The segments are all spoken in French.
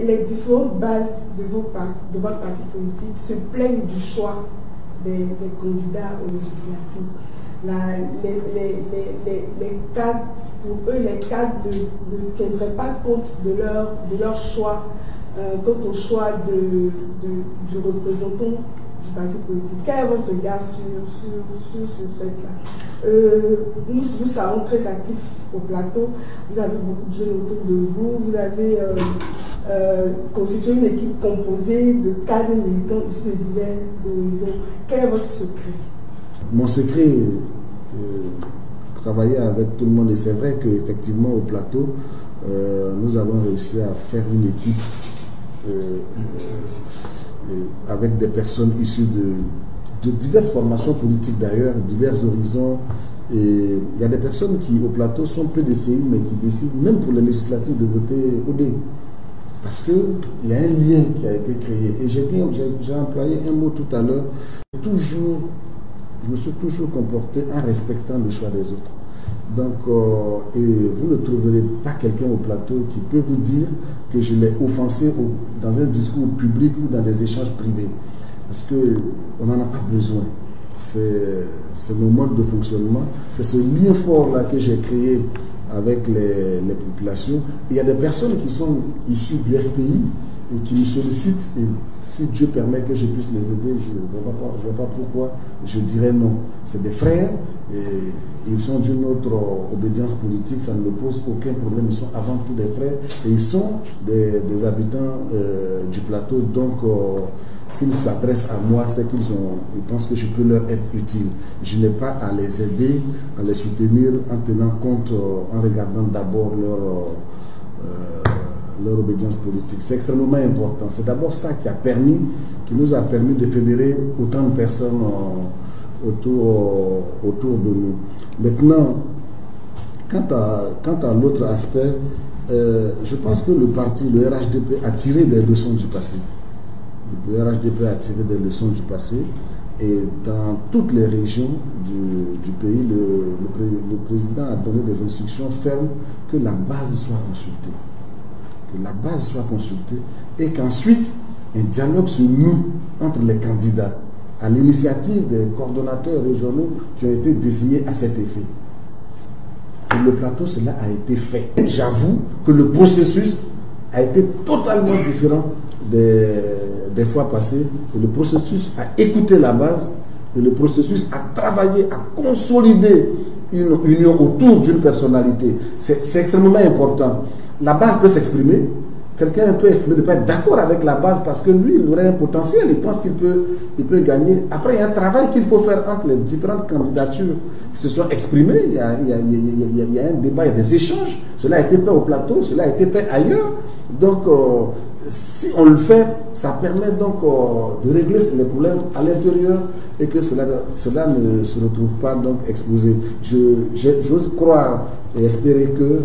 les différentes bases de votre parti politique se plaignent du choix des candidats aux législatives. Les cadres, pour eux, les cadres ne tiendraient pas compte de leur choix quant au choix du représentant du parti politique. Quel est votre regard sur ce fait-là? Nous serons très actifs au plateau. Vous avez beaucoup de jeunes autour de vous. Vous avez constitué une équipe composée de cadres militants issus de divers horizons. Quel est votre secret? Mon secret, travailler avec tout le monde. Et c'est vrai qu'effectivement au plateau, nous avons réussi à faire une équipe avec des personnes issues de diverses formations politiques d'ailleurs, divers horizons. Et il y a des personnes qui au plateau sont peu décidées, mais qui décident même pour les législatives de voter OD. Parce qu'il y a un lien qui a été créé. Et j'ai employé un mot tout à l'heure. Je me suis toujours comporté en respectant le choix des autres. Donc, et vous ne trouverez pas quelqu'un au plateau qui peut vous dire que je l'ai offensé dans un discours public ou dans des échanges privés. Parce qu'on n'en a pas besoin. C'est mon mode de fonctionnement. C'est ce lien fort-là que j'ai créé avec les populations. Et il y a des personnes qui sont issues du FPI et qui me sollicitent. Et si Dieu permet que je puisse les aider, je ne vois pas pourquoi je dirais non. C'est des frères et ils sont d'une autre obédience politique, ça ne me pose aucun problème. Ils sont avant tout des frères et ils sont des habitants du plateau. Donc, s'ils s'adressent à moi, c'est ils pensent que je peux leur être utile. Je n'ai pas à les aider, à les soutenir en tenant compte, en regardant d'abord leur obédience politique. C'est extrêmement important. C'est d'abord ça qui nous a permis de fédérer autant de personnes autour de nous. Maintenant, quant à l'autre aspect, je pense que le parti, le RHDP, a tiré des leçons du passé. Le RHDP a tiré des leçons du passé et dans toutes les régions du pays, le président a donné des instructions fermes que la base soit consultée. Que la base soit consultée et qu'ensuite un dialogue se noue entre les candidats à l'initiative des coordonnateurs régionaux qui ont été désignés à cet effet. Et le plateau, cela a été fait. J'avoue que le processus a été totalement différent des fois passées. Et le processus a écouté la base et le processus a travaillé à consolider une union autour d'une personnalité. C'est extrêmement important. La base peut s'exprimer. Quelqu'un peut exprimer de ne pas être d'accord avec la base parce que lui, il aurait un potentiel, il pense qu'il peut gagner. Après, il y a un travail qu'il faut faire entre les différentes candidatures qui se sont exprimées. Il y a un débat, il y a des échanges. Cela a été fait au plateau, cela a été fait ailleurs. Donc, si on le fait, ça permet donc de régler les problèmes à l'intérieur et que cela ne se retrouve pas donc exposé. J'ose croire et espérer que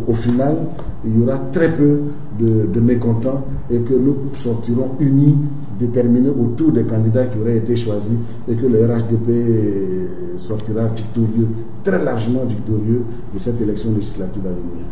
au final, il y aura très peu de mécontents et que nous sortirons unis, déterminés autour des candidats qui auraient été choisis et que le RHDP sortira victorieux, très largement victorieux de cette élection législative à venir.